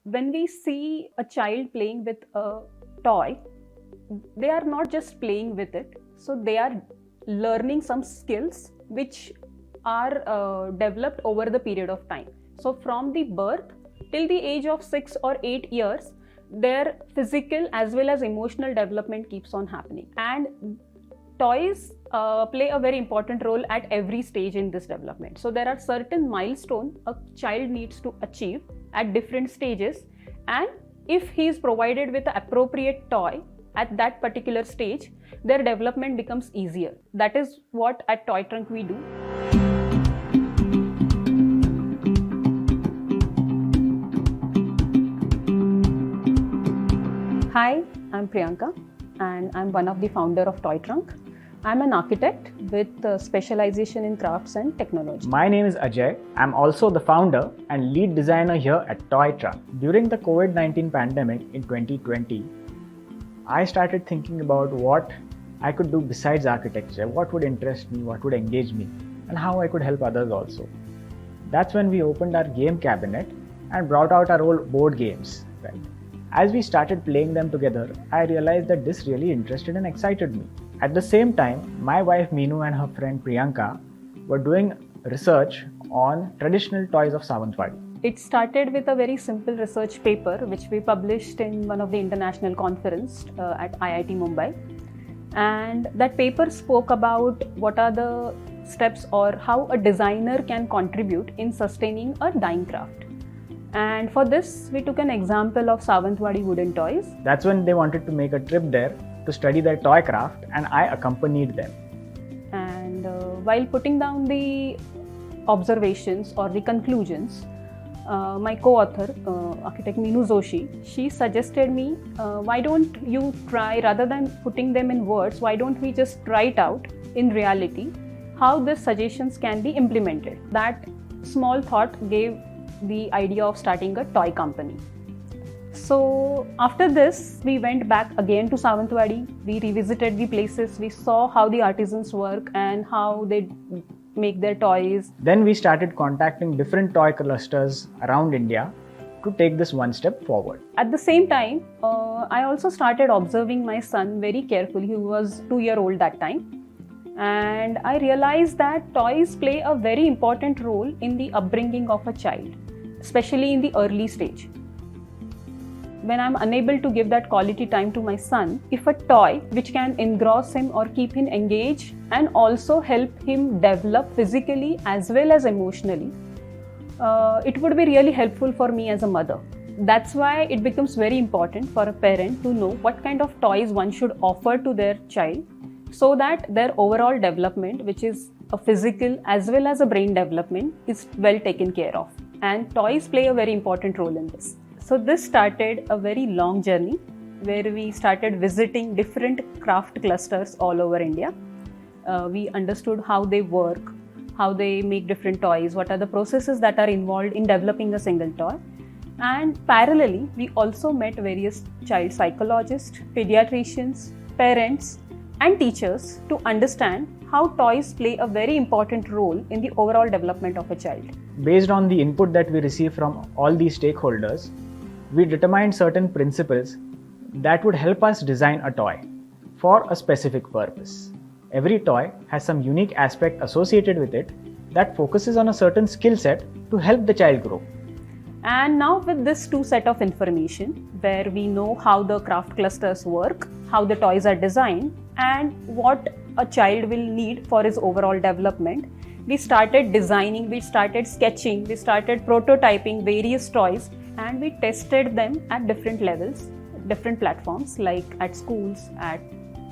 When we see a child playing with a toy, they are not just playing with it, so they are learning some skills which are developed over the period of time. So from the birth till the age of 6 or 8 years, their physical as well as emotional development keeps on happening, and toys play a very important role at every stage in this development. So there are certain milestones a child needs to achieve at different stages, and if he is provided with the appropriate toy at that particular stage, their development becomes easier. That is what at Toy Trunk we do. Hi, I'm Priyanka, and I'm one of the founder of Toy Trunk. I'm an architect with specialization in crafts and technology. My name is Ajay. I'm also the founder and lead designer here at Toy Trunk. During the COVID-19 pandemic in 2020, I started thinking about what I could do besides architecture, what would interest me, what would engage me, and how I could help others also. That's when we opened our game cabinet and brought out our old board games. Right? As we started playing them together, I realized that this really interested and excited me. At the same time, my wife Meenu and her friend Priyanka were doing research on traditional toys of Savantwadi. It started with a very simple research paper which we published in one of the international conferences at IIT Mumbai. And that paper spoke about what are the steps or how a designer can contribute in sustaining a dying craft. And for this, we took an example of Savantwadi wooden toys. That's when they wanted to make a trip there to study their toy craft, and I accompanied them. And while putting down the observations or the conclusions, my co-author, architect Meenu Joshi, she suggested me, why don't you try, rather than putting them in words, why don't we just try it out in reality, how these suggestions can be implemented. That small thought gave the idea of starting a toy company. So after this, we went back again to Savantwadi. We revisited the places. We saw how the artisans work and how they make their toys. Then we started contacting different toy clusters around India to take this one step forward. At the same time, I also started observing my son very carefully. He was 2-year-old that time. And I realized that toys play a very important role in the upbringing of a child, especially in the early stage. When I'm unable to give that quality time to my son, if a toy which can engross him or keep him engaged and also help him develop physically as well as emotionally, it would be really helpful for me as a mother. That's why it becomes very important for a parent to know what kind of toys one should offer to their child so that their overall development, which is a physical as well as a brain development, is well taken care of. And toys play a very important role in this. So this started a very long journey where we started visiting different craft clusters all over India. We understood how they work, how they make different toys, what are the processes that are involved in developing a single toy. And parallelly, we also met various child psychologists, pediatricians, parents, and teachers to understand how toys play a very important role in the overall development of a child. Based on the input that we receive from all these stakeholders, we determined certain principles that would help us design a toy for a specific purpose. Every toy has some unique aspect associated with it that focuses on a certain skill set to help the child grow. And now with this two set of information, where we know how the craft clusters work, how the toys are designed, and what a child will need for his overall development, we started designing, we started sketching, we started prototyping various toys, and we tested them at different levels, different platforms like at schools, at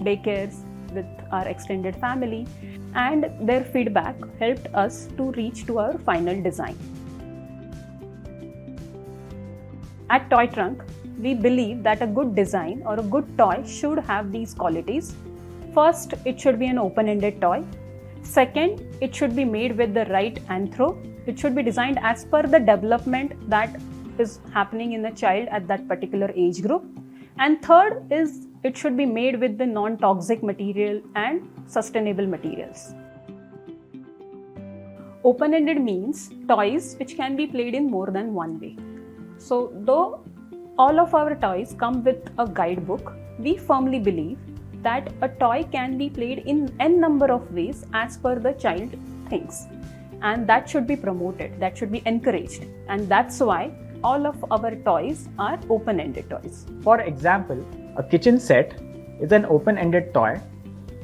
daycares, with our extended family, and their feedback helped us to reach to our final design. At Toy Trunk, we believe that a good design or a good toy should have these qualities. First, it should be an open-ended toy. Second, it should be made with the right anthro. It should be designed as per the development that is happening in the child at that particular age group. And third is it should be made with the non-toxic material and sustainable materials. Open-ended means toys which can be played in more than one way. So though all of our toys come with a guidebook, we firmly believe that a toy can be played in n number of ways as per the child thinks, and that should be promoted, that should be encouraged, and that's why all of our toys are open-ended toys. For example, a kitchen set is an open-ended toy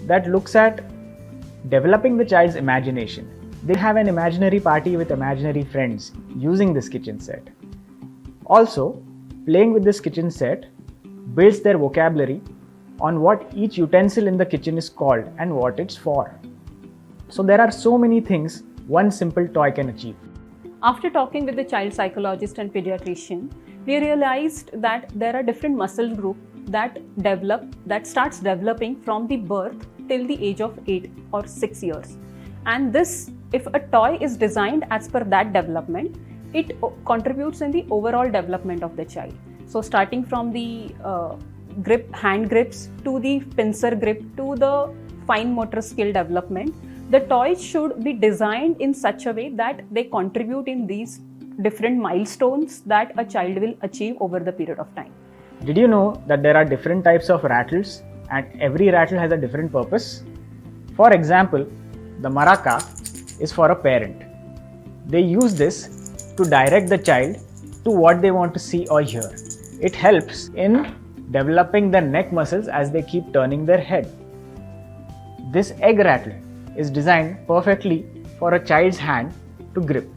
that looks at developing the child's imagination. They have an imaginary party with imaginary friends using this kitchen set. Also, playing with this kitchen set builds their vocabulary on what each utensil in the kitchen is called and what it's for. So there are so many things one simple toy can achieve. After talking with the child psychologist and pediatrician, we realized that there are different muscle groups that starts developing from the birth till the age of 8 or 6 years. And this, if a toy is designed as per that development, it contributes in the overall development of the child. So starting from the hand grips to the pincer grip to the fine motor skill development, the toys should be designed in such a way that they contribute in these different milestones that a child will achieve over the period of time. Did you know that there are different types of rattles and every rattle has a different purpose? For example, the maraca is for a parent. They use this to direct the child to what they want to see or hear. It helps in developing their neck muscles as they keep turning their head. This egg rattle is designed perfectly for a child's hand to grip.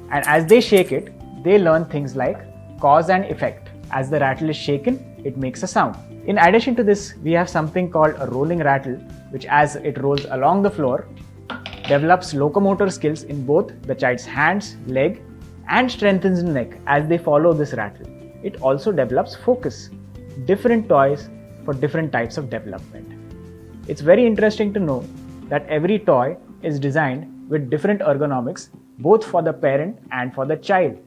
And as they shake it, they learn things like cause and effect. As the rattle is shaken, it makes a sound. In addition to this, we have something called a rolling rattle, which as it rolls along the floor, develops locomotor skills in both the child's hands, leg, and strengthens the neck as they follow this rattle. It also develops focus. Different toys for different types of development. It's very interesting to know that every toy is designed with different ergonomics, both for the parent and for the child.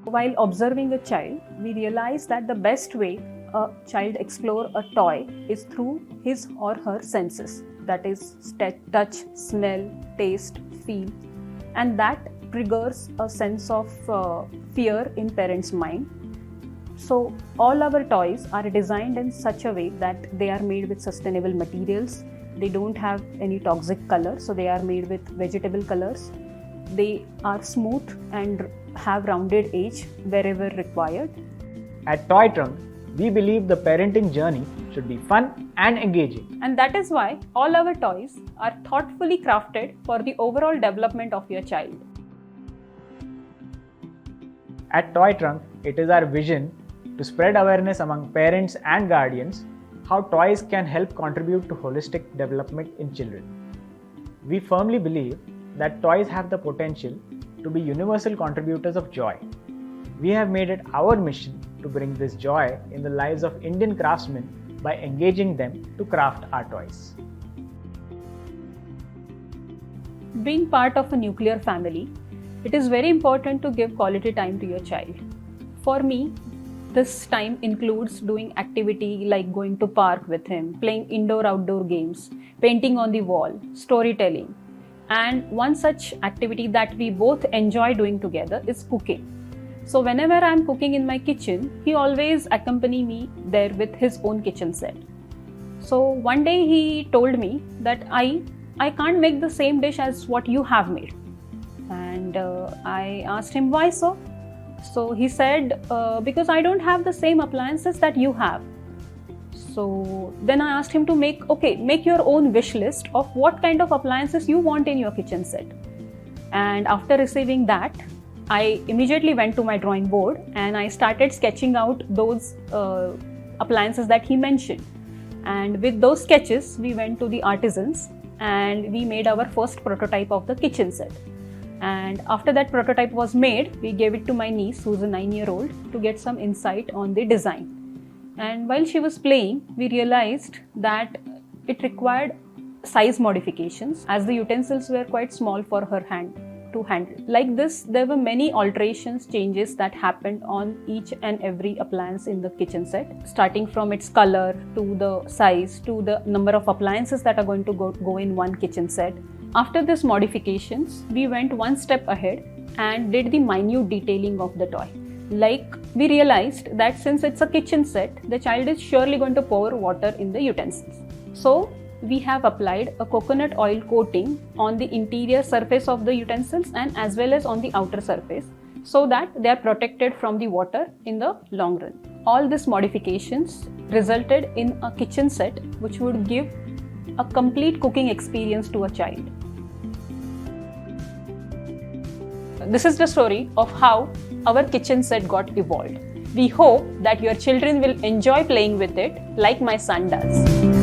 While observing a child, we realize that the best way a child explore a toy is through his or her senses, that is touch, smell, taste, feel, and that triggers a sense of fear in parents' mind. So all our toys are designed in such a way that they are made with sustainable materials. They don't have any toxic color, so they are made with vegetable colors. They are smooth and have rounded edge wherever required. At Toy Trunk, we believe the parenting journey should be fun and engaging. And that is why all our toys are thoughtfully crafted for the overall development of your child. At Toy Trunk, it is our vision to spread awareness among parents and guardians how toys can help contribute to holistic development in children. We firmly believe that toys have the potential to be universal contributors of joy. We have made it our mission to bring this joy in the lives of Indian craftsmen by engaging them to craft our toys. Being part of a nuclear family, it is very important to give quality time to your child. For me, this time includes doing activity like going to park with him, playing indoor-outdoor games, painting on the wall, storytelling. And one such activity that we both enjoy doing together is cooking. So whenever I am cooking in my kitchen, he always accompanies me there with his own kitchen set. So one day he told me that I can't make the same dish as what you have made. And I asked him why so? So he said, because I don't have the same appliances that you have. So then I asked him to make your own wish list of what kind of appliances you want in your kitchen set. And after receiving that, I immediately went to my drawing board and I started sketching out those appliances that he mentioned. And with those sketches, we went to the artisans and we made our first prototype of the kitchen set. And after that prototype was made, we gave it to my niece, who's a 9-year-old, to get some insight on the design. And while she was playing, we realized that it required size modifications as the utensils were quite small for her hand to handle. Like this, there were many alterations, changes that happened on each and every appliance in the kitchen set, starting from its color to the size to the number of appliances that are going to go in one kitchen set. After these modifications, we went one step ahead and did the minute detailing of the toy. Like, we realized that since it's a kitchen set, the child is surely going to pour water in the utensils. So we have applied a coconut oil coating on the interior surface of the utensils and as well as on the outer surface, so that they are protected from the water in the long run. All these modifications resulted in a kitchen set which would give a complete cooking experience to a child. This is the story of how our kitchen set got evolved. We hope that your children will enjoy playing with it like my son does.